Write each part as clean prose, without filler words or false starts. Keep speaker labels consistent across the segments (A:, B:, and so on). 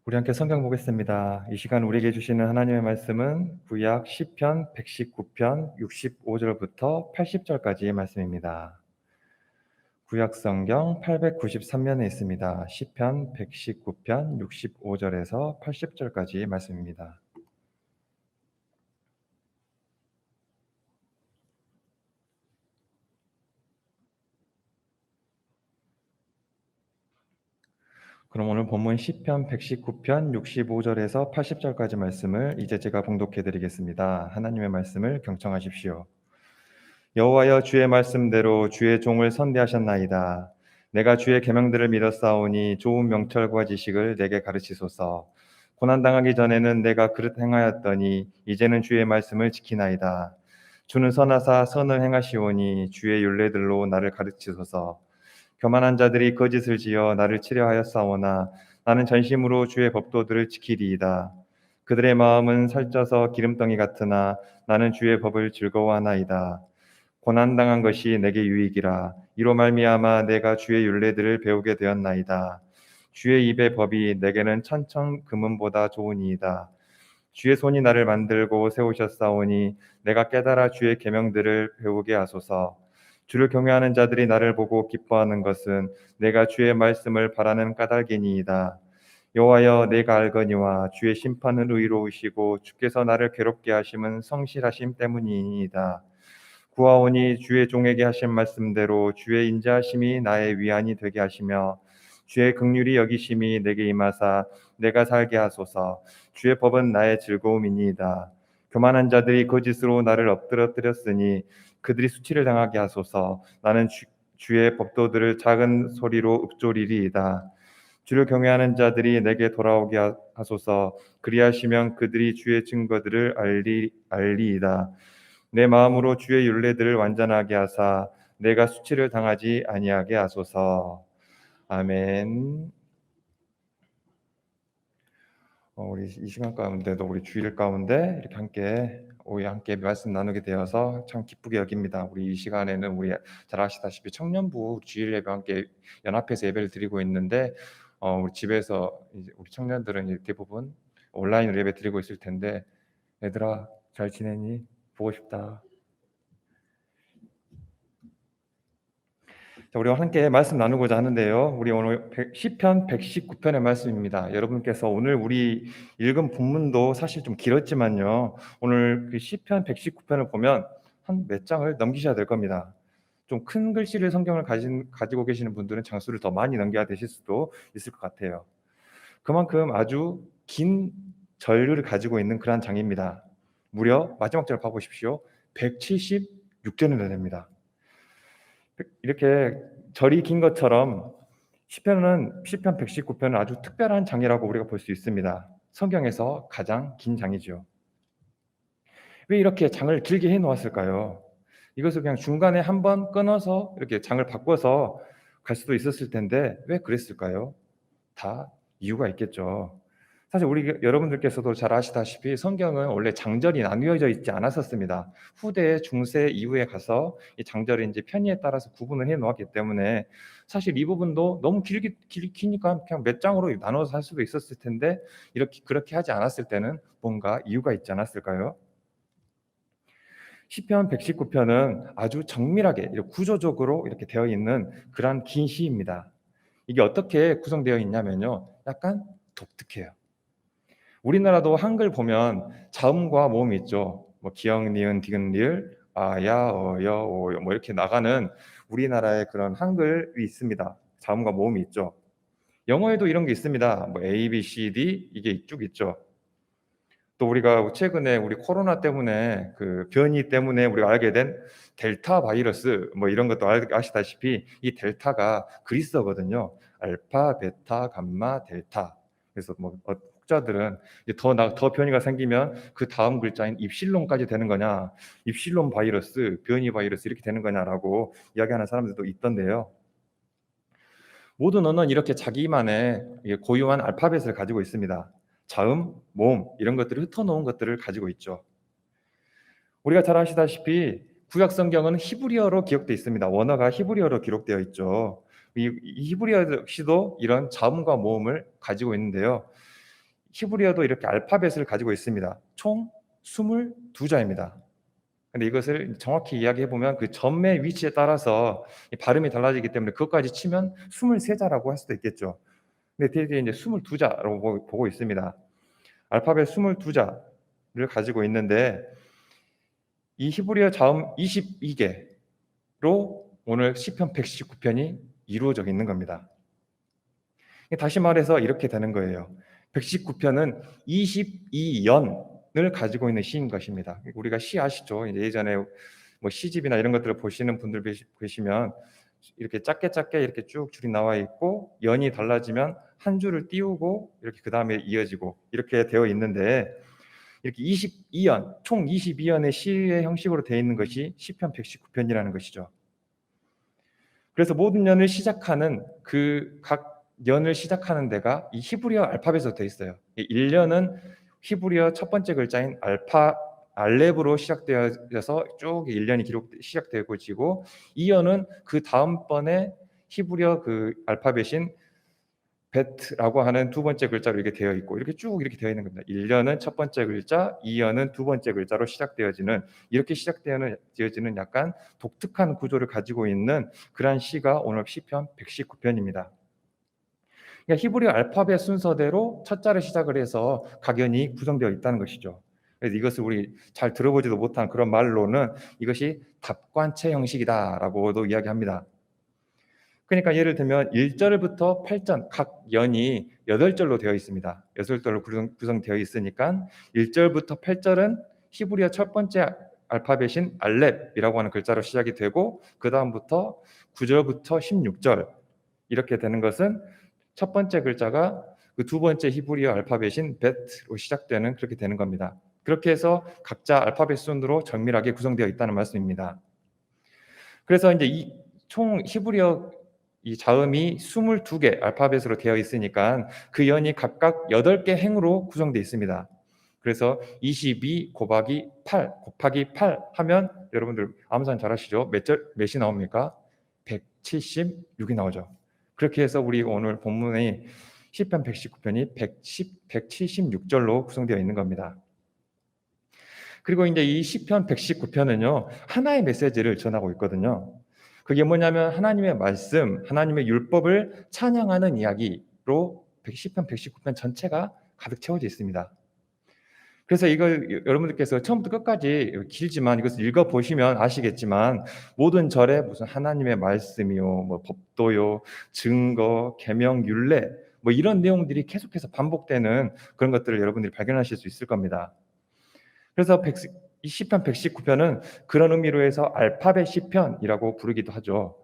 A: 우리 함께 성경 보겠습니다. 이 시간 우리에게 주시는 하나님의 말씀은 구약 시편 119편 65절부터 80절까지의 말씀입니다. 구약 성경 893면에 있습니다. 시편 119편 65절에서 80절까지 말씀입니다. 그럼 오늘 본문 시편 119편 65절에서 80절까지 말씀을 이제 제가 봉독해 드리겠습니다. 하나님의 말씀을 경청하십시오. 여호와여, 주의 말씀대로 주의 종을 선대하셨나이다. 내가 주의 계명들을 믿었사오니 좋은 명철과 지식을 내게 가르치소서. 고난 당하기 전에는 내가 그릇 행하였더니 이제는 주의 말씀을 지키나이다. 주는 선하사 선을 행하시오니 주의 율례들로 나를 가르치소서. 교만한 자들이 거짓을 지어 나를 치려하였사오나 나는 전심으로 주의 법도들을 지키리이다. 그들의 마음은 살쪄서 기름덩이 같으나 나는 주의 법을 즐거워하나이다. 고난당한 것이 내게 유익이라. 이로 말미암아 내가 주의 율례들을 배우게 되었나이다. 주의 입의 법이 내게는 천천 금은보다 좋으니이다. 주의 손이 나를 만들고 세우셨사오니 내가 깨달아 주의 계명들을 배우게 하소서. 주를 경외하는 자들이 나를 보고 기뻐하는 것은 내가 주의 말씀을 바라는 까닭이니이다. 여호와여, 내가 알거니와 주의 심판은 의로우시고 주께서 나를 괴롭게 하심은 성실하심 때문이니이다. 구하오니 주의 종에게 하신 말씀대로 주의 인자하심이 나의 위안이 되게 하시며 주의 긍휼이 여기심이 내게 임하사 내가 살게 하소서. 주의 법은 나의 즐거움이니이다. 교만한 자들이 거짓으로 나를 엎드러뜨렸으니 그들이 수치를 당하게 하소서. 나는 주의 법도들을 작은 소리로 읊조리리이다. 주를 경외하는 자들이 내게 돌아오게 하소서. 그리하시면 그들이 주의 증거들을 알리이다. 내 마음으로 주의 율례들을 완전하게 하사 내가 수치를 당하지 아니하게 하소서. 아멘. 우리 이 시간 가운데도 우리 주일 가운데 이렇게 함께 말씀 나누게 되어서 참 기쁘게 여깁니다. 우리 이 시간에는 우리 잘 아시다시피 청년부 주일 예배 함께 연합해서 예배를 드리고 있는데 우리 집에서 이제 우리 청년들은 이제 대부분 온라인으로 예배 드리고 있을 텐데, 얘들아 잘 지내니? 보고 싶다. 자, 우리와 함께 말씀 나누고자 하는데요. 우리 오늘 시편 119편의 말씀입니다. 여러분께서 오늘 우리 읽은 본문도 사실 좀 길었지만요. 오늘 그 시편 119편을 보면 한 몇 장을 넘기셔야 될 겁니다. 좀 큰 글씨를 성경을 가지고 계시는 분들은 장수를 더 많이 넘겨야 되실 수도 있을 것 같아요. 그만큼 아주 긴 전류를 가지고 있는 그러한 장입니다. 무려 마지막 절 봐보십시오. 176절이나 됩니다. 이렇게 절이 긴 것처럼 시편 119편은 아주 특별한 장이라고 우리가 볼 수 있습니다. 성경에서 가장 긴 장이죠. 왜 이렇게 장을 길게 해 놓았을까요? 이것을 그냥 중간에 한번 끊어서 이렇게 장을 바꿔서 갈 수도 있었을 텐데 왜 그랬을까요? 다 이유가 있겠죠. 사실 우리 여러분들께서도 잘 아시다시피 성경은 원래 장절이 나뉘어져 있지 않았었습니다. 후대, 중세 이후에 가서 이 장절이 이제 편의에 따라서 구분을 해 놓았기 때문에 사실 이 부분도 너무 기니까 그냥 몇 장으로 나눠서 할 수도 있었을 텐데 그렇게 하지 않았을 때는 뭔가 이유가 있지 않았을까요? 시편 119편은 아주 정밀하게 구조적으로 이렇게 되어 있는 그러한 긴 시입니다. 이게 어떻게 구성되어 있냐면요. 약간 독특해요. 우리나라도 한글 보면 자음과 모음이 있죠. 뭐 기역, 니은, 디귿, 리을, 아야, 어여, 오요 뭐 이렇게 나가는 우리나라의 그런 한글이 있습니다. 자음과 모음이 있죠. 영어에도 이런 게 있습니다. 뭐 A, B, C, D 이게 쭉 있죠. 또 우리가 최근에 우리 코로나 때문에 그 변이 때문에 우리가 알게 된 델타 바이러스 뭐 이런 것도 아시다시피 이 델타가 그리스어거든요. 알파, 베타, 감마, 델타. 그래서 뭐 혹자들은 이제 더 변이가 생기면 그 다음 글자인 입실론까지 되는 거냐, 입실론 바이러스, 변이 바이러스 이렇게 되는 거냐라고 이야기하는 사람들도 있던데요. 모든 언어는 이렇게 자기만의 고유한 알파벳을 가지고 있습니다. 자음, 모음 이런 것들을 흩어놓은 것들을 가지고 있죠. 우리가 잘 아시다시피 구약 성경은 히브리어로 기록되어 있습니다. 원어가 히브리어로 기록되어 있죠. 이 히브리어 역시도 이런 자음과 모음을 가지고 있는데요. 히브리어도 이렇게 알파벳을 가지고 있습니다. 총 22자입니다. 근데 이것을 정확히 이야기해 보면 그 점의 위치에 따라서 이 발음이 달라지기 때문에 그것까지 치면 23자라고 할 수도 있겠죠. 근데 대개 이제 22자라고 보고 있습니다. 알파벳 22자를 가지고 있는데 이 히브리어 자음 22개로 오늘 시편 119편이 이루어져 있는 겁니다. 다시 말해서 이렇게 되는 거예요. 119편은 22연을 가지고 있는 시인 것입니다. 우리가 시 아시죠? 예전에 뭐 시집이나 이런 것들을 보시는 분들 계시면 이렇게 작게 이렇게 쭉 줄이 나와 있고 연이 달라지면 한 줄을 띄우고 이렇게 그 다음에 이어지고 이렇게 되어 있는데 이렇게 22연, 총 22연의 시의 형식으로 되어 있는 것이 시편 119편이라는 것이죠. 그래서 모든 연을 시작하는 그 각 연을 시작하는 데가 이 히브리어 알파벳으로 되어 있어요. 1년은 히브리어 첫 번째 글자인 알렙으로 시작되어서 쭉 1년이 시작되어지고 2연은 그 다음번에 히브리어 그 알파벳인 베트라고 하는 두 번째 글자로 이렇게 되어 있고 이렇게 쭉 이렇게 되어 있는 겁니다. 1년은 첫 번째 글자, 2년은 두 번째 글자로 시작되어지는 이렇게 시작되어지는 약간 독특한 구조를 가지고 있는 그러한 시가 오늘 시편 119편입니다. 그러니까 히브리 알파벳 순서대로 첫 자를 시작을 해서 각연이 구성되어 있다는 것이죠. 그래서 이것을 우리 잘 들어보지도 못한 그런 말로는 이것이 답관체 형식이다라고도 이야기합니다. 그러니까 예를 들면 1절부터 8절 각 연이 8절로 되어 있습니다. 8절로 구성되어 있으니까 1절부터 8절은 히브리어 첫 번째 알파벳인 알렙이라고 하는 글자로 시작이 되고 그 다음부터 9절부터 16절 이렇게 되는 것은 첫 번째 글자가 그 두 번째 히브리어 알파벳인 베트로 시작되는 그렇게 되는 겁니다. 그렇게 해서 각자 알파벳 순으로 정밀하게 구성되어 있다는 말씀입니다. 그래서 이제 이 총 히브리어 이 자음이 22개 알파벳으로 되어 있으니까 그 연이 각각 8개 행으로 구성되어 있습니다. 그래서 22 곱하기 8 곱하기 8 하면 여러분들 암산 잘 하시죠? 몇이 나옵니까? 176이 나오죠. 그렇게 해서 우리 오늘 본문의 시편 119편이 176절로 구성되어 있는 겁니다. 그리고 이제 이 시편 119편은요, 하나의 메시지를 전하고 있거든요. 그게 뭐냐면 하나님의 말씀, 하나님의 율법을 찬양하는 이야기로 시편 119편 전체가 가득 채워져 있습니다. 그래서 이걸 여러분들께서 처음부터 끝까지 길지만 이것을 읽어보시면 아시겠지만 모든 절에 무슨 하나님의 말씀이요, 뭐 법도요, 증거, 계명, 율례 뭐 이런 내용들이 계속해서 반복되는 그런 것들을 여러분들이 발견하실 수 있을 겁니다. 그래서 이 시편 119편은 그런 의미로 해서 알파벳 시편이라고 부르기도 하죠.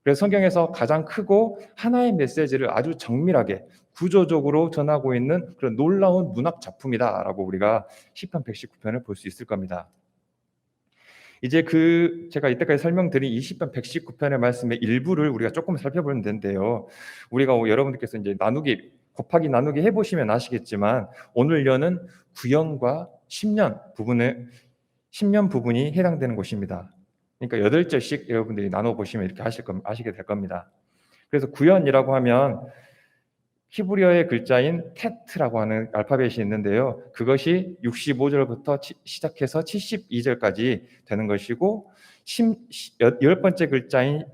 A: 그래서 성경에서 가장 크고 하나의 메시지를 아주 정밀하게 구조적으로 전하고 있는 그런 놀라운 문학 작품이다라고 우리가 시편 119편을 볼 수 있을 겁니다. 이제 제가 이때까지 설명드린 이 시편 119편의 말씀의 일부를 우리가 조금 살펴보면 되는데요. 우리가 여러분들께서 이제 곱하기 나누기 해보시면 아시겠지만 오늘 연은 9년과 10년 부분이 해당되는 곳입니다. 그러니까 8절씩 여러분들이 나눠보시면 이렇게 아시게 될 겁니다. 그래서 구연이라고 하면 히브리어의 글자인 테트라고 하는 알파벳이 있는데요. 그것이 65절부터 시작해서 72절까지 되는 것이고 10번째 글자인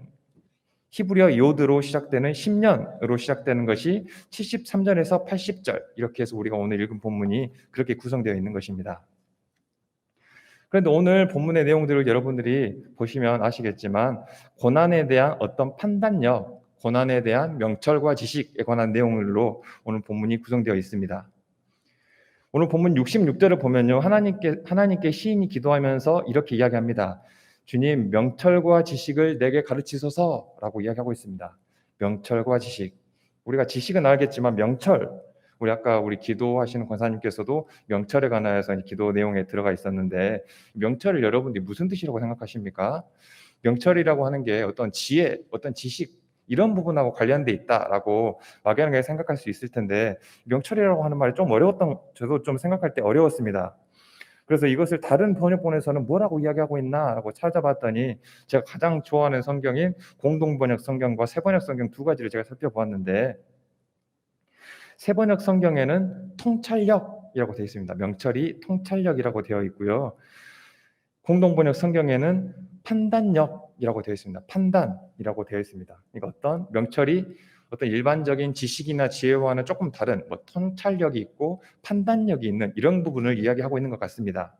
A: 히브리어 요드로 시작되는 10년으로 시작되는 것이 73절에서 80절 이렇게 해서 우리가 오늘 읽은 본문이 그렇게 구성되어 있는 것입니다. 그런데 오늘 본문의 내용들을 여러분들이 보시면 아시겠지만 고난에 대한 어떤 판단력, 고난에 대한 명철과 지식에 관한 내용으로 오늘 본문이 구성되어 있습니다. 오늘 본문 66절을 보면요. 하나님께 시인이 기도하면서 이렇게 이야기합니다. 주님, 명철과 지식을 내게 가르치소서라고 이야기하고 있습니다. 명철과 지식. 우리가 지식은 알겠지만 명철, 우리 기도하시는 권사님께서도 명철에 관하여서 기도 내용에 들어가 있었는데 명철을 여러분들이 무슨 뜻이라고 생각하십니까? 명철이라고 하는 게 어떤 지혜, 어떤 지식 이런 부분하고 관련돼 있다라고 막연하게 생각할 수 있을 텐데 명철이라고 하는 말이 좀 저도 좀 생각할 때 어려웠습니다. 그래서 이것을 다른 번역본에서는 뭐라고 이야기하고 있나라고 찾아봤더니 제가 가장 좋아하는 성경인 공동번역 성경과 새번역 성경 두 가지를 제가 살펴보았는데 세번역 성경에는 통찰력이라고 되어 있습니다. 명철이 통찰력이라고 되어 있고요. 공동번역 성경에는 판단력이라고 되어 있습니다. 판단이라고 되어 있습니다. 그러니까 어떤 명철이 어떤 일반적인 지식이나 지혜와는 조금 다른 통찰력이 있고 판단력이 있는 이런 부분을 이야기하고 있는 것 같습니다.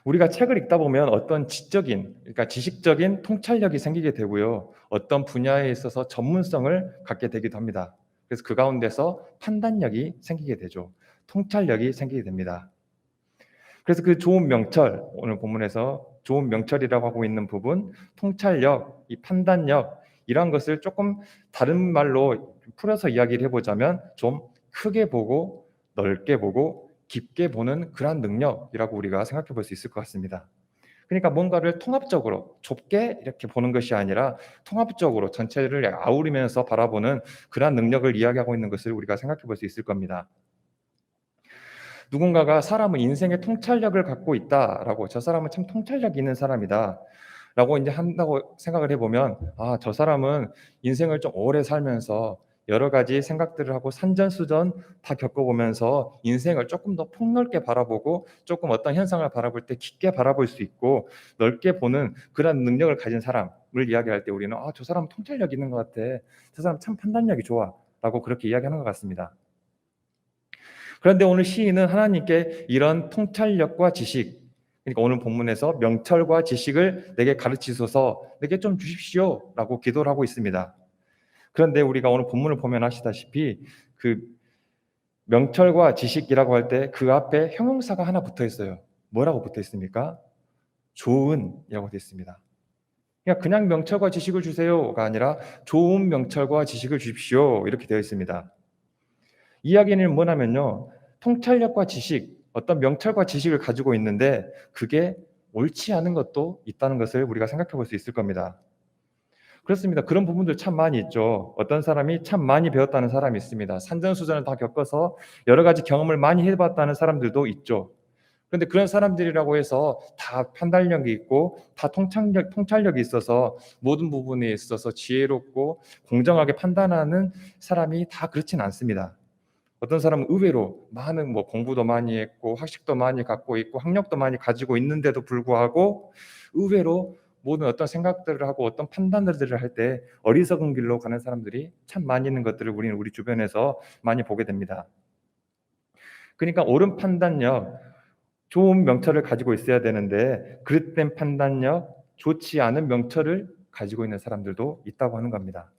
A: 우리가 책을 읽다 보면 어떤 지적인, 그러니까 지식적인 통찰력이 생기게 되고요. 어떤 분야에 있어서 전문성을 갖게 되기도 합니다. 그래서 그 가운데서 판단력이 생기게 되죠. 통찰력이 생기게 됩니다. 그래서 그 좋은 명철, 오늘 본문에서 좋은 명철이라고 하고 있는 부분, 통찰력, 이 판단력, 이런 것을 조금 다른 말로 풀어서 이야기를 해보자면 좀 크게 보고 넓게 보고 깊게 보는 그러한 능력이라고 우리가 생각해 볼 수 있을 것 같습니다. 그러니까 뭔가를 통합적으로 좁게 이렇게 보는 것이 아니라 통합적으로 전체를 아우르면서 바라보는 그러한 능력을 이야기하고 있는 것을 우리가 생각해 볼 수 있을 겁니다. 누군가가 사람은 인생의 통찰력을 갖고 있다라고, 저 사람은 참 통찰력 있는 사람이다 라고 이제 한다고 생각을 해보면, 저 사람은 인생을 좀 오래 살면서 여러 가지 생각들을 하고 산전수전 다 겪어보면서 인생을 조금 더 폭넓게 바라보고 조금 어떤 현상을 바라볼 때 깊게 바라볼 수 있고 넓게 보는 그런 능력을 가진 사람을 이야기할 때 우리는 저 사람 통찰력 있는 것 같아, 저 사람 참 판단력이 좋아 라고 그렇게 이야기하는 것 같습니다. 그런데 오늘 시인은 하나님께 이런 통찰력과 지식, 그러니까 오늘 본문에서 명철과 지식을 내게 가르치소서, 내게 좀 주십시오 라고 기도를 하고 있습니다. 그런데 우리가 오늘 본문을 보면 아시다시피 그 명철과 지식이라고 할 때 그 앞에 형용사가 하나 붙어 있어요. 뭐라고 붙어 있습니까? 좋은이라고 되어 있습니다. 그냥 명철과 지식을 주세요가 아니라 좋은 명철과 지식을 주십시오 이렇게 되어 있습니다. 이야기는 뭐냐면요, 통찰력과 지식, 어떤 명철과 지식을 가지고 있는데 그게 옳지 않은 것도 있다는 것을 우리가 생각해 볼 수 있을 겁니다. 그렇습니다. 그런 부분들 참 많이 있죠. 어떤 사람이 참 많이 배웠다는 사람이 있습니다. 산전수전을 다 겪어서 여러 가지 경험을 많이 해봤다는 사람들도 있죠. 그런데 그런 사람들이라고 해서 다 판단력이 있고 다 통찰력이 있어서 모든 부분에 있어서 지혜롭고 공정하게 판단하는 사람이 다 그렇진 않습니다. 어떤 사람은 의외로 많은 공부도 많이 했고 학식도 많이 갖고 있고 학력도 많이 가지고 있는데도 불구하고 의외로 모든 어떤 생각들을 하고 어떤 판단들을 할 때 어리석은 길로 가는 사람들이 참 많이 있는 것들을 우리는 우리 주변에서 많이 보게 됩니다. 그러니까 옳은 판단력, 좋은 명철을 가지고 있어야 되는데 그릇된 판단력, 좋지 않은 명철을 가지고 있는 사람들도 있다고 하는 겁니다.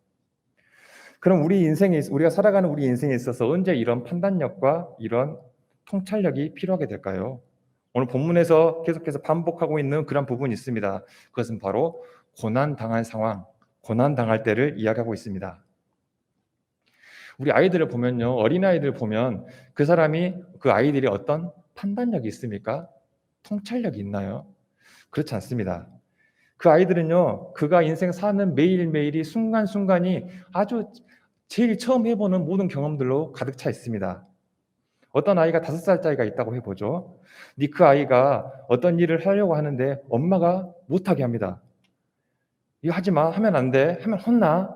A: 그럼 우리가 살아가는 우리 인생에 있어서 언제 이런 판단력과 이런 통찰력이 필요하게 될까요? 오늘 본문에서 계속해서 반복하고 있는 그런 부분이 있습니다. 그것은 바로 고난당할 상황, 고난당할 때를 이야기하고 있습니다. 우리 아이들을 보면요, 어린아이들 보면 그 아이들이 어떤 판단력이 있습니까? 통찰력이 있나요? 그렇지 않습니다. 그 아이들은요, 그가 인생 사는 매일매일이 순간순간이 아주 제일 처음 해보는 모든 경험들로 가득 차 있습니다. 어떤 아이가 5살짜리가 있다고 해보죠. 근데 그 아이가 어떤 일을 하려고 하는데 엄마가 못하게 합니다. 이거 하지 마, 하면 안 돼, 하면 혼나.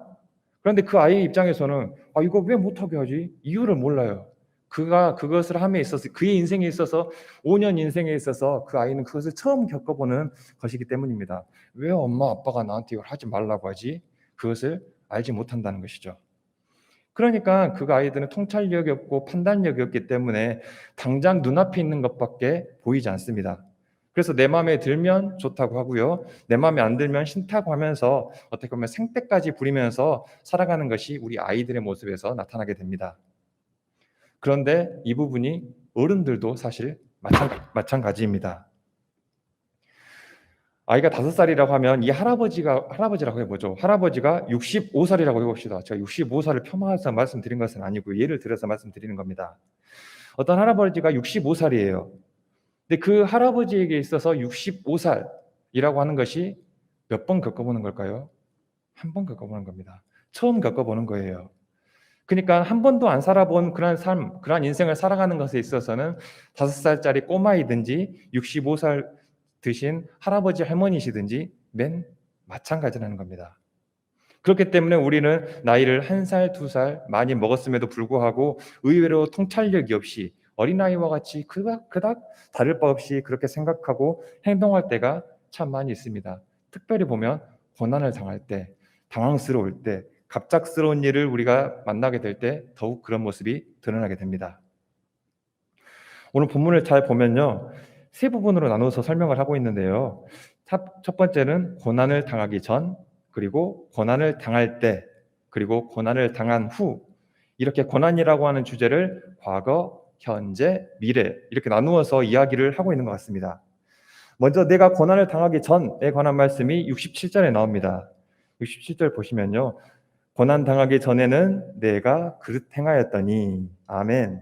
A: 그런데 그 아이 입장에서는 이거 왜 못하게 하지? 이유를 몰라요. 그가 그것을 함에 있어서, 그의 인생에 있어서 5년 인생에 있어서 그 아이는 그것을 처음 겪어보는 것이기 때문입니다. 왜 엄마 아빠가 나한테 이걸 하지 말라고 하지? 그것을 알지 못한다는 것이죠. 그러니까 그 아이들은 통찰력이 없고 판단력이 없기 때문에 당장 눈앞에 있는 것밖에 보이지 않습니다. 그래서 내 마음에 들면 좋다고 하고요, 내 마음에 안 들면 싫다고 하면서 어떻게 보면 생떼까지 부리면서 살아가는 것이 우리 아이들의 모습에서 나타나게 됩니다. 그런데 이 부분이 어른들도 사실 마찬가지입니다. 아이가 5살이라고 하면 이 할아버지라고 해보죠. 할아버지가 65살이라고 해봅시다. 제가 65살을 폄하해서 말씀드린 것은 아니고 예를 들어서 말씀드리는 겁니다. 어떤 할아버지가 65살이에요. 근데 그 할아버지에게 있어서 65살이라고 하는 것이 몇 번 겪어보는 걸까요? 한 번 겪어보는 겁니다. 처음 겪어보는 거예요. 그러니까 한 번도 안 살아본 그런 삶, 그런 인생을 살아가는 것에 있어서는 5살짜리 꼬마이든지 65살 드신 할아버지 할머니시든지 맨 마찬가지라는 겁니다. 그렇기 때문에 우리는 나이를 1살, 2살 많이 먹었음에도 불구하고 의외로 통찰력이 없이 어린아이와 같이 그닥 다를 바 없이 그렇게 생각하고 행동할 때가 참 많이 있습니다. 특별히 보면 고난을 당할 때, 당황스러울 때, 갑작스러운 일을 우리가 만나게 될 때 더욱 그런 모습이 드러나게 됩니다. 오늘 본문을 잘 보면요, 세 부분으로 나눠서 설명을 하고 있는데요. 첫 번째는 고난을 당하기 전, 그리고 고난을 당할 때, 그리고 고난을 당한 후, 이렇게 고난이라고 하는 주제를 과거, 현재, 미래 이렇게 나누어서 이야기를 하고 있는 것 같습니다. 먼저 내가 고난을 당하기 전에 관한 말씀이 67절에 나옵니다. 67절 보시면요, 고난 당하기 전에는 내가 그릇 행하였더니, 아멘.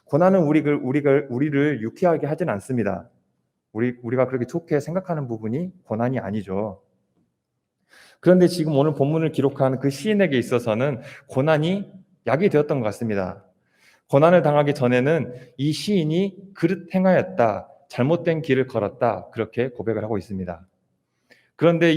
A: 고난은 우리를 유쾌하게 하진 않습니다. 우리가 그렇게 좋게 생각하는 부분이 고난이 아니죠. 그런데 지금 오늘 본문을 기록한 그 시인에게 있어서는 고난이 약이 되었던 것 같습니다. 고난을 당하기 전에는 이 시인이 그릇 행하였다, 잘못된 길을 걸었다, 그렇게 고백을 하고 있습니다. 그런데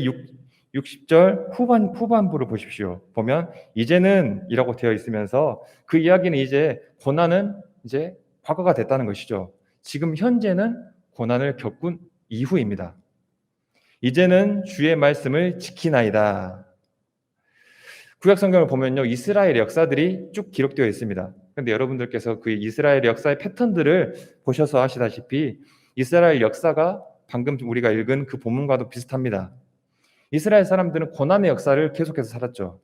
A: 60절 후반부를 보십시오. 보면 이제는 이라고 되어 있으면서 그 이야기는 이제 고난은 이제 과거가 됐다는 것이죠. 지금 현재는 고난을 겪은 이후입니다. 이제는 주의 말씀을 지키나이다. 구약 성경을 보면요, 이스라엘 역사들이 쭉 기록되어 있습니다. 그런데 여러분들께서 그 이스라엘 역사의 패턴들을 보셔서 아시다시피 이스라엘 역사가 방금 우리가 읽은 그 본문과도 비슷합니다. 이스라엘 사람들은 고난의 역사를 계속해서 살았죠.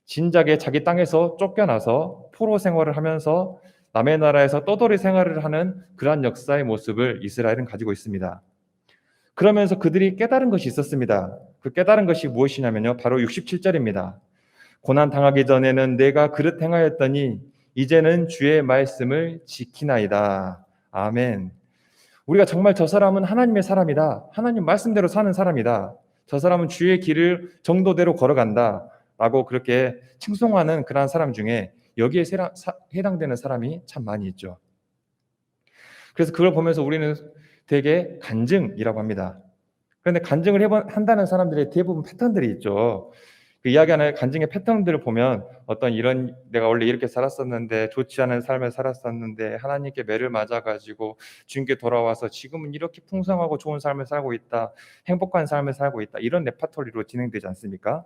A: 진작에 자기 땅에서 쫓겨나서 포로 생활을 하면서 남의 나라에서 떠돌이 생활을 하는 그러한 역사의 모습을 이스라엘은 가지고 있습니다. 그러면서 그들이 깨달은 것이 있었습니다. 그 깨달은 것이 무엇이냐면요, 바로 67절입니다. 고난 당하기 전에는 내가 그릇 행하였더니 이제는 주의 말씀을 지키나이다. 아멘. 우리가 정말 저 사람은 하나님의 사람이다, 하나님 말씀대로 사는 사람이다, 저 사람은 주의 길을 정도대로 걸어간다 라고 그렇게 칭송하는 그러한 사람 중에 여기에 해당되는 사람이 참 많이 있죠. 그래서 그걸 보면서 우리는 되게 간증이라고 합니다. 그런데 간증을 한다는 사람들의 대부분 패턴들이 있죠. 그 이야기하는 간증의 패턴들을 보면 어떤 이런, 내가 원래 이렇게 살았었는데 좋지 않은 삶을 살았었는데 하나님께 매를 맞아가지고 주님께 돌아와서 지금은 이렇게 풍성하고 좋은 삶을 살고 있다, 행복한 삶을 살고 있다, 이런 레파토리로 진행되지 않습니까?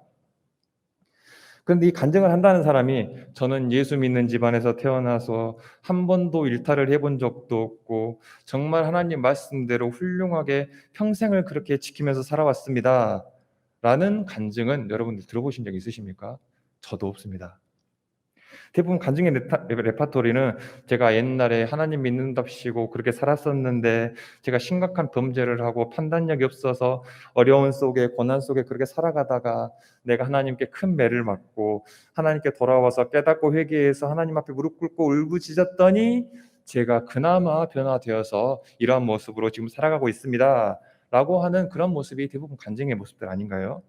A: 그런데 이 간증을 한다는 사람이 저는 예수 믿는 집안에서 태어나서 한 번도 일탈을 해본 적도 없고 정말 하나님 말씀대로 훌륭하게 평생을 그렇게 지키면서 살아왔습니다 라는 간증은 여러분들 들어보신 적 있으십니까? 저도 없습니다. 대부분 간증의 레파토리는 제가 옛날에 하나님 믿는답시고 그렇게 살았었는데 제가 심각한 범죄를 하고 판단력이 없어서 어려운 속에, 고난 속에 그렇게 살아가다가 내가 하나님께 큰 매를 맞고 하나님께 돌아와서 깨닫고 회개해서 하나님 앞에 무릎 꿇고 울부짖었더니 제가 그나마 변화되어서 이러한 모습으로 지금 살아가고 있습니다 라고 하는 그런 모습이 대부분 간증의 모습들 아닌가요?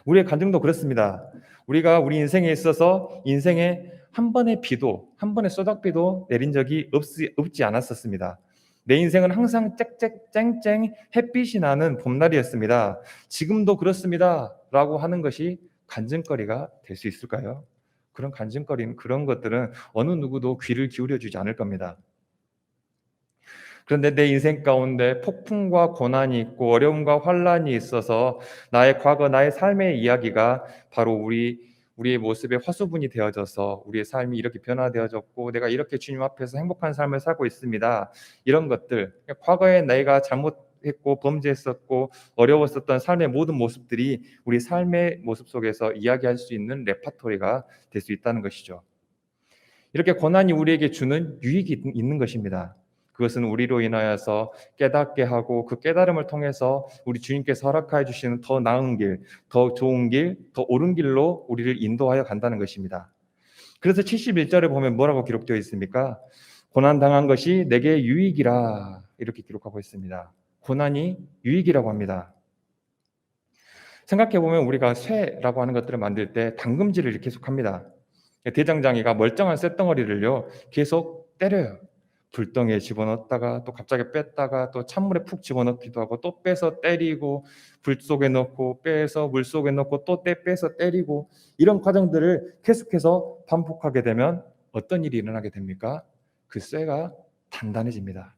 A: 우리의 간증도 그렇습니다. 우리가 우리 인생에 있어서 인생에 한 번의 비도, 한 번의 소닥비도 내린 적이 없지 않았었습니다. 내 인생은 항상 쨍쨍 햇빛이 나는 봄날이었습니다. 지금도 그렇습니다 라고 하는 것이 간증거리가 될 수 있을까요? 그런 간증거리는, 그런 것들은 어느 누구도 귀를 기울여 주지 않을 겁니다. 그런데 내 인생 가운데 폭풍과 고난이 있고 어려움과 환란이 있어서 나의 과거, 나의 삶의 이야기가 바로 우리의 모습의 화수분이 되어져서 우리의 삶이 이렇게 변화되어졌고 내가 이렇게 주님 앞에서 행복한 삶을 살고 있습니다. 이런 것들, 과거에 내가 잘못했고 범죄했었고 어려웠었던 삶의 모든 모습들이 우리 삶의 모습 속에서 이야기할 수 있는 레파토리가 될 수 있다는 것이죠. 이렇게 고난이 우리에게 주는 유익이 있는 것입니다. 그것은 우리로 인하여서 깨닫게 하고 그 깨달음을 통해서 우리 주님께서 허락하여 주시는 더 나은 길, 더 좋은 길, 더 옳은 길로 우리를 인도하여 간다는 것입니다. 그래서 71절에 보면 뭐라고 기록되어 있습니까? 고난 당한 것이 내게 유익이라, 이렇게 기록하고 있습니다. 고난이 유익이라고 합니다. 생각해 보면 우리가 쇠라고 하는 것들을 만들 때 당금질을 계속합니다. 대장장이가 멀쩡한 쇳덩어리를요 계속 때려요. 불덩이에 집어넣었다가 또 갑자기 뺐다가 또 찬물에 푹 집어넣기도 하고 또 빼서 때리고 불 속에 넣고 빼서 물 속에 넣고 또 빼서 때리고 이런 과정들을 계속해서 반복하게 되면 어떤 일이 일어나게 됩니까? 그 쇠가 단단해집니다.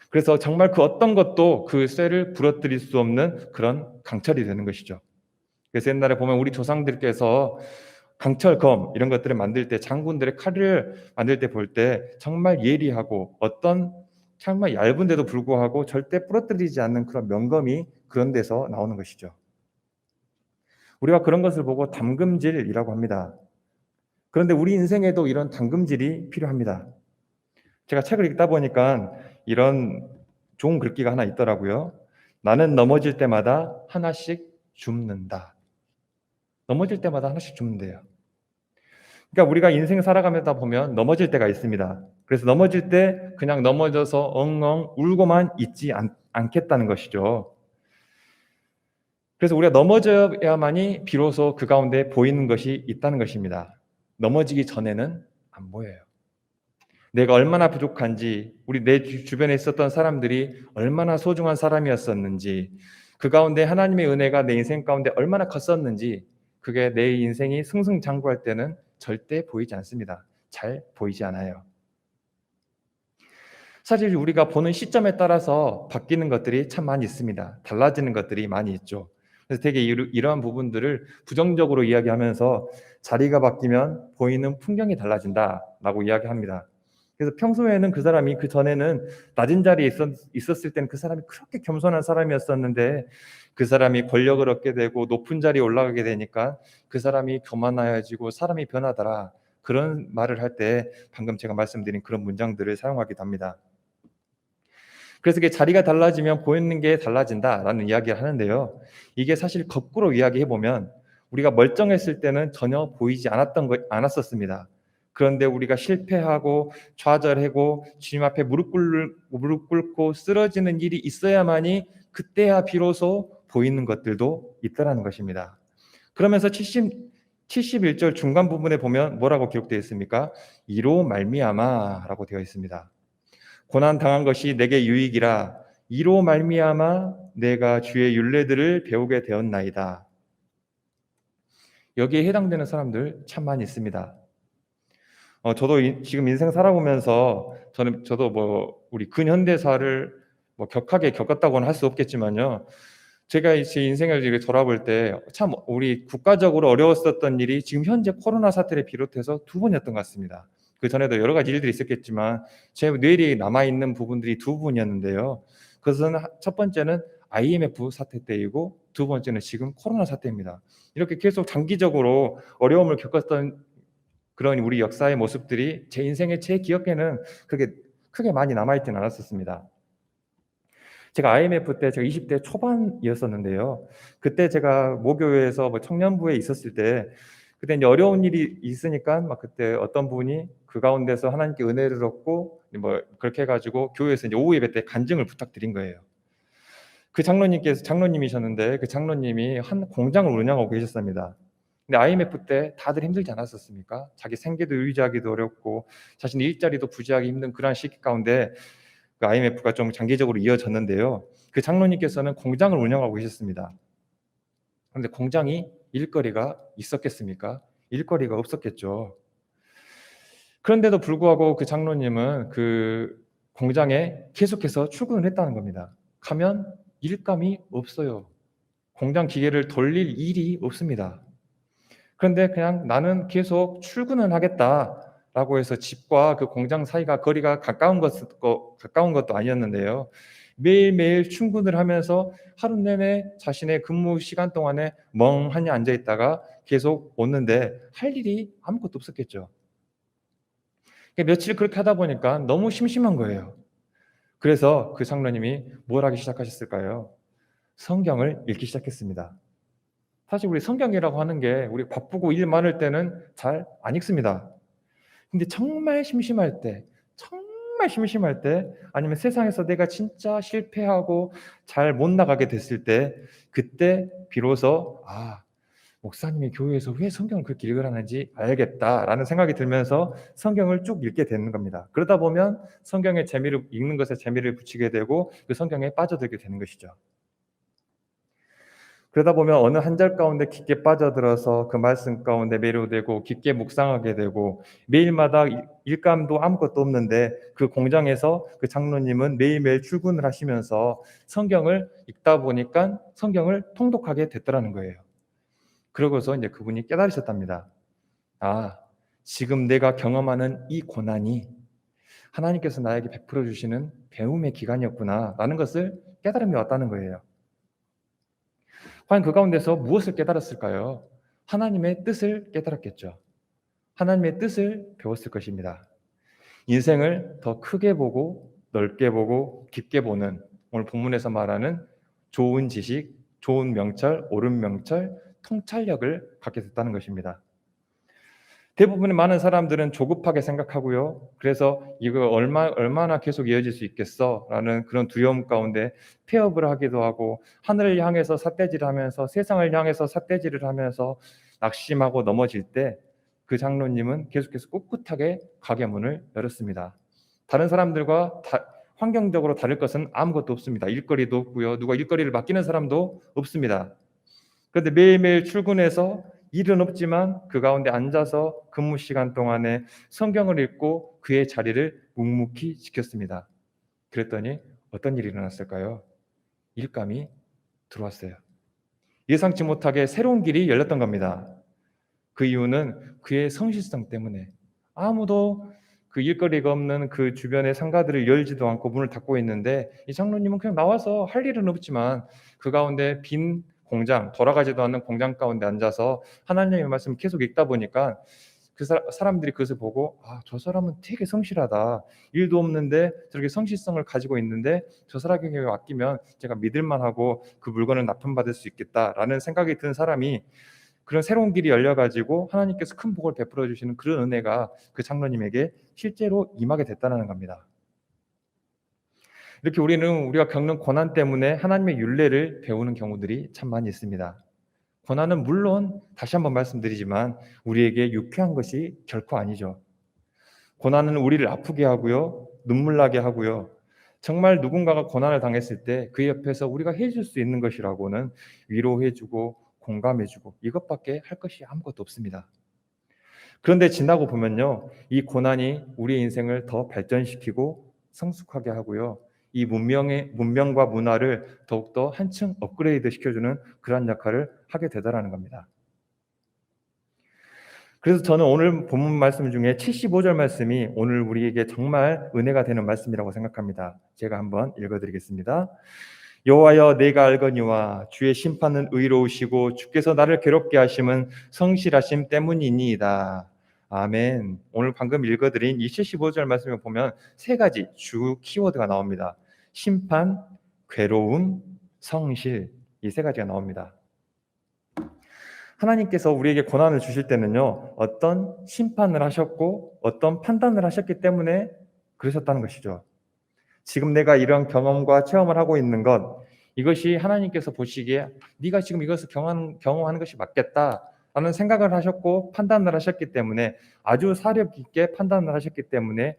A: 그래서 정말 그 어떤 것도 그 쇠를 부러뜨릴 수 없는 그런 강철이 되는 것이죠. 그래서 옛날에 보면 우리 조상들께서 강철검 이런 것들을 만들 때 장군들의 칼을 만들 때 볼 때 정말 예리하고 어떤 정말 얇은데도 불구하고 절대 부러뜨리지 않는 그런 명검이 그런 데서 나오는 것이죠. 우리가 그런 것을 보고 담금질이라고 합니다. 그런데 우리 인생에도 이런 담금질이 필요합니다. 제가 책을 읽다 보니까 이런 좋은 글귀가 하나 있더라고요. 나는 넘어질 때마다 하나씩 줍는다. 넘어질 때마다 하나씩 줍는데요. 그러니까 우리가 인생 살아가다 보면 넘어질 때가 있습니다. 그래서 넘어질 때 그냥 넘어져서 엉엉 울고만 있지 않겠다는 것이죠. 그래서 우리가 넘어져야만이 비로소 그 가운데 보이는 것이 있다는 것입니다. 넘어지기 전에는 안 보여요. 내가 얼마나 부족한지, 내 주변에 있었던 사람들이 얼마나 소중한 사람이었었는지, 그 가운데 하나님의 은혜가 내 인생 가운데 얼마나 컸었는지, 그게 내 인생이 승승장구할 때는 절대 보이지 않습니다. 잘 보이지 않아요. 사실 우리가 보는 시점에 따라서 바뀌는 것들이 참 많이 있습니다. 달라지는 것들이 많이 있죠. 그래서 되게 이러한 부분들을 부정적으로 이야기하면서 자리가 바뀌면 보이는 풍경이 달라진다라고 이야기합니다. 그래서 평소에는 그 사람이 그 전에는 낮은 자리에 있었을 때는 그 사람이 그렇게 겸손한 사람이었었는데 그 사람이 권력을 얻게 되고 높은 자리에 올라가게 되니까 그 사람이 교만하여지고 사람이 변하더라. 그런 말을 할 때 방금 제가 말씀드린 그런 문장들을 사용하기도 합니다. 그래서 이게 자리가 달라지면 보이는 게 달라진다라는 이야기를 하는데요. 이게 사실 거꾸로 이야기해 보면 우리가 멀쩡했을 때는 전혀 보이지 않았었습니다. 그런데 우리가 실패하고 좌절하고 주님 앞에 무릎 꿇고 쓰러지는 일이 있어야만이 그때야 비로소 보이는 것들도 있다라는 것입니다. 그러면서 71절 중간 부분에 보면 뭐라고 기록되어 있습니까? 이로 말미암아라고 되어 있습니다. 고난 당한 것이 내게 유익이라 이로 말미암아 내가 주의 율례들을 배우게 되었나이다. 여기에 해당되는 사람들 참 많이 있습니다. 저도 지금 인생 살아보면서 저도 우리 근현대사를 격하게 겪었다고는 할 수 없겠지만요. 제가 제 인생을 이렇게 돌아볼 때 참 우리 국가적으로 어려웠었던 일이 지금 현재 코로나 사태를 비롯해서 두 번이었던 것 같습니다. 그 전에도 여러 가지 일들이 있었겠지만 제 뇌리에 남아 있는 부분들이 두 부분이었는데요. 그것은 첫 번째는 IMF 사태 때이고 두 번째는 지금 코로나 사태입니다. 이렇게 계속 장기적으로 어려움을 겪었던 그런 우리 역사의 모습들이 제 인생의 제 기억에는 그게 크게 많이 남아있지는 않았었습니다. 제가 IMF 때 제가 20대 초반이었었는데요. 그때 제가 모교회에서 청년부에 있었을 때 그때 이제 어려운 일이 있으니까 그때 어떤 분이 그 가운데서 하나님께 은혜를 얻고 그렇게 해가지고 교회에서 이제 오후 예배 때 간증을 부탁드린 거예요. 그 장로님이셨는데 그 장로님이 한 공장을 운영하고 계셨습니다. 근데 IMF 때 다들 힘들지 않았었습니까? 자기 생계도 유지하기도 어렵고 자신의 일자리도 부지하기 힘든 그러한 시기 가운데 그 IMF가 좀 장기적으로 이어졌는데요. 그 장로님께서는 공장을 운영하고 계셨습니다. 그런데 공장이 일거리가 있었겠습니까? 일거리가 없었겠죠. 그런데도 불구하고 그 장로님은 그 공장에 계속해서 출근을 했다는 겁니다. 가면 일감이 없어요. 공장 기계를 돌릴 일이 없습니다. 그런데 그냥 나는 계속 출근을 하겠다라고 해서 집과 그 공장 사이가 거리가 가까운 것도 아니었는데요. 매일매일 출근을 하면서 하루 내내 자신의 근무 시간 동안에 멍하니 앉아 있다가 계속 오는데 할 일이 아무것도 없었겠죠. 며칠 그렇게 하다 보니까 너무 심심한 거예요. 그래서 그 장로님이 뭘 하기 시작하셨을까요? 성경을 읽기 시작했습니다. 사실 우리 성경이라고 하는 게 우리 바쁘고 일 많을 때는 잘 안 읽습니다. 근데 정말 심심할 때, 아니면 세상에서 내가 진짜 실패하고 잘 못 나가게 됐을 때, 그때 비로소 목사님이 교회에서 왜 성경을 그렇게 읽으라는지 알겠다라는 생각이 들면서 성경을 쭉 읽게 되는 겁니다. 그러다 보면 성경의 재미를 읽는 것에 재미를 붙이게 되고 그 성경에 빠져들게 되는 것이죠. 그러다 보면 어느 한 절 가운데 깊게 빠져들어서 그 말씀 가운데 매료되고 깊게 묵상하게 되고 매일마다 일감도 아무것도 없는데 그 공장에서 그 장로님은 매일매일 출근을 하시면서 성경을 읽다 보니까 성경을 통독하게 됐더라는 거예요. 그러고서 이제 그분이 깨달으셨답니다. 아, 지금 내가 경험하는 이 고난이 하나님께서 나에게 베풀어 주시는 배움의 기간이었구나라는 것을 깨달음이 왔다는 거예요. 과연 그 가운데서 무엇을 깨달았을까요? 하나님의 뜻을 깨달았겠죠. 하나님의 뜻을 배웠을 것입니다. 인생을 더 크게 보고 넓게 보고 깊게 보는 오늘 본문에서 말하는 좋은 지식, 좋은 명철, 옳은 명철, 통찰력을 갖게 됐다는 것입니다. 대부분의 많은 사람들은 조급하게 생각하고요. 그래서 이거 얼마나 계속 이어질 수 있겠어라는 그런 두려움 가운데 폐업을 하기도 하고 하늘을 향해서 삿대질을 하면서 세상을 향해서 삿대질을 하면서 낙심하고 넘어질 때 그 장로님은 계속해서 꿋꿋하게 가게 문을 열었습니다. 다른 사람들과 환경적으로 다를 것은 아무것도 없습니다. 일거리도 없고요. 누가 일거리를 맡기는 사람도 없습니다. 그런데 매일매일 출근해서 일은 없지만 그 가운데 앉아서 근무 시간 동안에 성경을 읽고 그의 자리를 묵묵히 지켰습니다. 그랬더니 어떤 일이 일어났을까요? 일감이 들어왔어요. 예상치 못하게 새로운 길이 열렸던 겁니다. 그 이유는 그의 성실성 때문에 아무도 그 일거리가 없는 그 주변의 상가들을 열지도 않고 문을 닫고 있는데 이 장로님은 그냥 나와서 할 일은 없지만 그 가운데 빈 공장, 돌아가지도 않는 공장 가운데 앉아서 하나님의 말씀을 계속 읽다 보니까 그 사람들이 그것을 보고 저 사람은 되게 성실하다. 일도 없는데 저렇게 성실성을 가지고 있는데 저 사람에게 맡기면 제가 믿을만하고 그 물건을 납품받을 수 있겠다라는 생각이 든 사람이 그런 새로운 길이 열려가지고 하나님께서 큰 복을 베풀어 주시는 그런 은혜가 그 장로님에게 실제로 임하게 됐다는 겁니다. 이렇게 우리가 겪는 고난 때문에 하나님의 율례를 배우는 경우들이 참 많이 있습니다. 고난은 물론 다시 한번 말씀드리지만 우리에게 유쾌한 것이 결코 아니죠. 고난은 우리를 아프게 하고요. 눈물 나게 하고요. 정말 누군가가 고난을 당했을 때 그 옆에서 우리가 해줄 수 있는 것이라고는 위로해주고 공감해주고 이것밖에 할 것이 아무것도 없습니다. 그런데 지나고 보면요. 이 고난이 우리의 인생을 더 발전시키고 성숙하게 하고요. 이 문명과 문화를 더욱더 한층 업그레이드 시켜주는 그러한 역할을 하게 되더라는 겁니다. 그래서 저는 오늘 본문 말씀 중에 75절 말씀이 오늘 우리에게 정말 은혜가 되는 말씀이라고 생각합니다. 제가 한번 읽어드리겠습니다. 여호와여 내가 알거니와 주의 심판은 의로우시고 주께서 나를 괴롭게 하심은 성실하심 때문이니이다. 아멘. 오늘 방금 읽어드린 이 75절 말씀을 보면 세 가지 주 키워드가 나옵니다. 심판, 괴로움, 성실 이 세 가지가 나옵니다. 하나님께서 우리에게 고난을 주실 때는요, 어떤 심판을 하셨고 어떤 판단을 하셨기 때문에 그러셨다는 것이죠. 지금 내가 이런 경험과 체험을 하고 있는 것, 이것이 하나님께서 보시기에 네가 지금 이것을 경험하는 것이 맞겠다라는 생각을 하셨고 판단을 하셨기 때문에 아주 사려 깊게 판단을 하셨기 때문에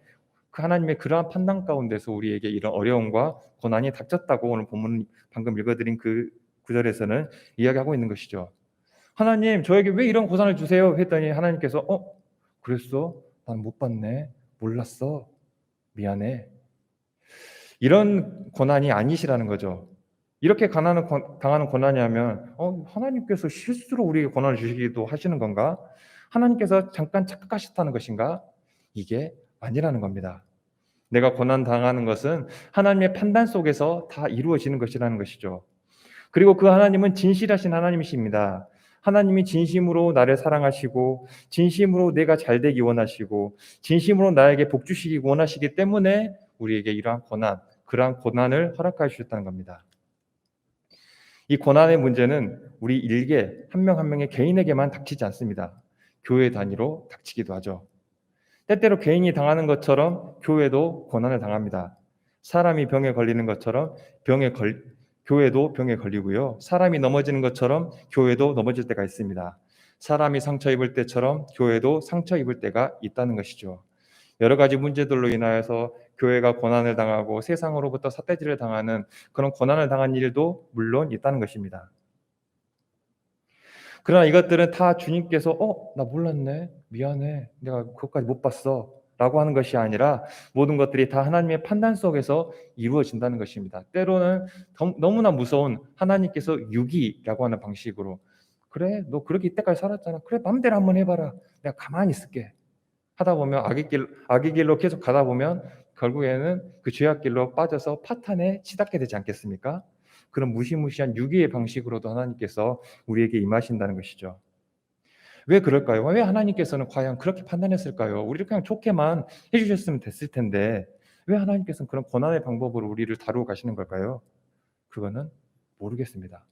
A: 그 하나님의 그러한 판단 가운데서 우리에게 이런 어려움과 고난이 닥쳤다고 오늘 본문 방금 읽어드린 그 구절에서는 이야기하고 있는 것이죠. 하나님 저에게 왜 이런 고난을 주세요? 했더니 하나님께서 그랬어? 난 못 봤네. 몰랐어. 미안해. 이런 고난이 아니시라는 거죠. 이렇게 당하는 고난이라면 하나님께서 실수로 우리에게 고난을 주시기도 하시는 건가? 하나님께서 잠깐 착각하셨다는 것인가? 이게 아니라는 겁니다. 내가 고난 당하는 것은 하나님의 판단 속에서 다 이루어지는 것이라는 것이죠. 그리고 그 하나님은 진실하신 하나님이십니다. 하나님이 진심으로 나를 사랑하시고 진심으로 내가 잘되기 원하시고 진심으로 나에게 복 주시기 원하시기 때문에 우리에게 이러한 그러한 고난을 허락하여 주셨다는 겁니다. 이 고난의 문제는 우리 일개 한 명 한 명의 개인에게만 닥치지 않습니다. 교회 단위로 닥치기도 하죠. 때때로 개인이 당하는 것처럼 교회도 고난을 당합니다. 사람이 병에 걸리는 것처럼 교회도 병에 걸리고요. 사람이 넘어지는 것처럼 교회도 넘어질 때가 있습니다. 사람이 상처 입을 때처럼 교회도 상처 입을 때가 있다는 것이죠. 여러 가지 문제들로 인하여서 교회가 고난을 당하고 세상으로부터 삿대질을 당하는 그런 고난을 당한 일도 물론 있다는 것입니다. 그러나 이것들은 다 주님께서 나 몰랐네. 미안해. 내가 그것까지 못 봤어. 라고 하는 것이 아니라 모든 것들이 다 하나님의 판단 속에서 이루어진다는 것입니다. 때로는 너무나 무서운 하나님께서 유기라고 하는 방식으로 그래, 너 그렇게 이때까지 살았잖아. 그래, 맘대로 한번 해봐라. 내가 가만히 있을게. 하다 보면 악의 길로 계속 가다 보면 결국에는 그 죄악 길로 빠져서 파탄에 치닫게 되지 않겠습니까? 그런 무시무시한 유기의 방식으로도 하나님께서 우리에게 임하신다는 것이죠. 왜 그럴까요? 왜 하나님께서는 과연 그렇게 판단했을까요? 우리를 그냥 좋게만 해주셨으면 됐을 텐데 왜 하나님께서는 그런 고난의 방법으로 우리를 다루고 가시는 걸까요? 그거는 모르겠습니다.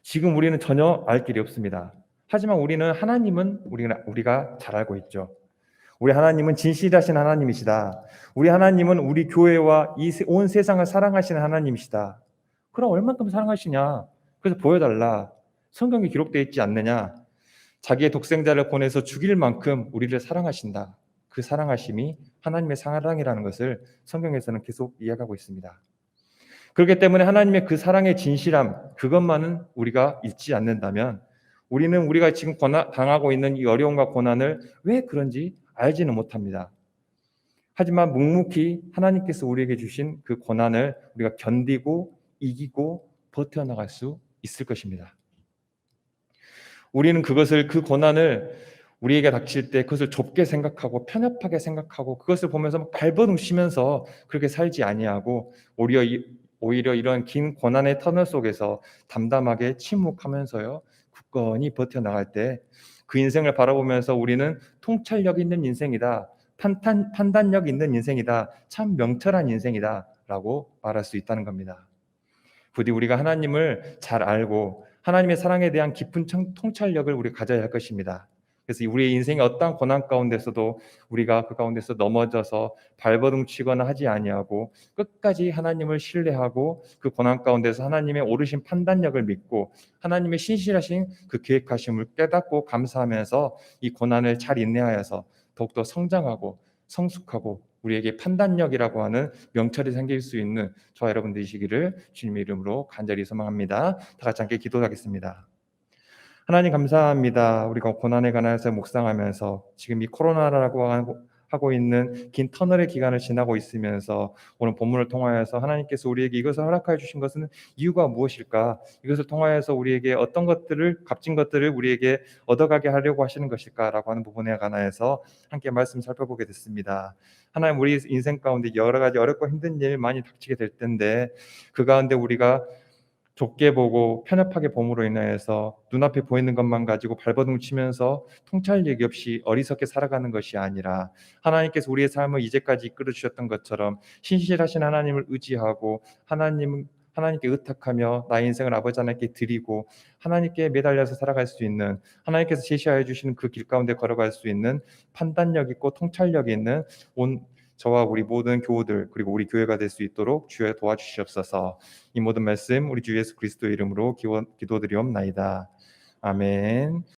A: 지금 우리는 전혀 알 길이 없습니다. 하지만 우리는 하나님은 우리가 잘 알고 있죠. 우리 하나님은 진실하신 하나님이시다. 우리 하나님은 우리 교회와 이 온 세상을 사랑하시는 하나님이시다. 그럼 얼만큼 사랑하시냐? 그래서 보여달라. 성경에 기록되어 있지 않느냐? 자기의 독생자를 보내서 죽일 만큼 우리를 사랑하신다. 그 사랑하심이 하나님의 사랑이라는 것을 성경에서는 계속 이야기하고 있습니다. 그렇기 때문에 하나님의 그 사랑의 진실함, 그것만은 우리가 잊지 않는다면 우리는 우리가 지금 당하고 있는 이 어려움과 고난을 왜 그런지 알지는 못합니다. 하지만 묵묵히 하나님께서 우리에게 주신 그 고난을 우리가 견디고 이기고 버텨나갈 수 있을 것입니다. 우리는 그 고난을 우리에게 닥칠 때 그것을 좁게 생각하고 편협하게 생각하고 그것을 보면서 발버둥 치면서 그렇게 살지 아니하고 오히려 이런 긴 고난의 터널 속에서 담담하게 침묵하면서요 굳건히 버텨나갈 때 그 인생을 바라보면서 우리는 통찰력 있는 인생이다, 판단력 있는 인생이다, 참 명철한 인생이다 라고 말할 수 있다는 겁니다. 부디 우리가 하나님을 잘 알고 하나님의 사랑에 대한 깊은 통찰력을 우리 가져야 할 것입니다. 그래서 우리의 인생의 어떠한 고난 가운데서도 우리가 그 가운데서 넘어져서 발버둥 치거나 하지 아니하고 끝까지 하나님을 신뢰하고 그 고난 가운데서 하나님의 오르신 판단력을 믿고 하나님의 신실하신 그 계획하심을 깨닫고 감사하면서 이 고난을 잘 인내하여서 더욱더 성장하고 성숙하고 우리에게 판단력이라고 하는 명철이 생길 수 있는 저와 여러분 되시기를 주님의 이름으로 간절히 소망합니다. 다 같이 함께 기도하겠습니다. 하나님 감사합니다. 우리가 고난에 관해서 묵상하면서 지금 이 코로나라고 하고 있는 긴 터널의 기간을 지나고 있으면서 오늘 본문을 통하여서 하나님께서 우리에게 이것을 허락하여 주신 것은 이유가 무엇일까? 이것을 통하여서 우리에게 어떤 것들을 값진 것들을 우리에게 얻어가게 하려고 하시는 것일까라고 하는 부분에 관하여서 함께 말씀 살펴보게 됐습니다. 하나님 우리 인생 가운데 여러 가지 어렵고 힘든 일 많이 닥치게 될 텐데 그 가운데 우리가 좁게 보고 편협하게 봄으로 인하여서 눈앞에 보이는 것만 가지고 발버둥 치면서 통찰력이 없이 어리석게 살아가는 것이 아니라 하나님께서 우리의 삶을 이제까지 이끌어 주셨던 것처럼 신실하신 하나님을 의지하고 하나님께 의탁하며 나의 인생을 아버지 하나님께 드리고 하나님께 매달려서 살아갈 수 있는 하나님께서 제시하여 주시는 그 길 가운데 걸어갈 수 있는 판단력 있고 통찰력 있는 저와 우리 모든 교우들 그리고 우리 교회가 될 수 있도록 주여 도와주시옵소서. 이 모든 말씀 우리 주 예수 그리스도의 이름으로 기도드리옵나이다. 아멘.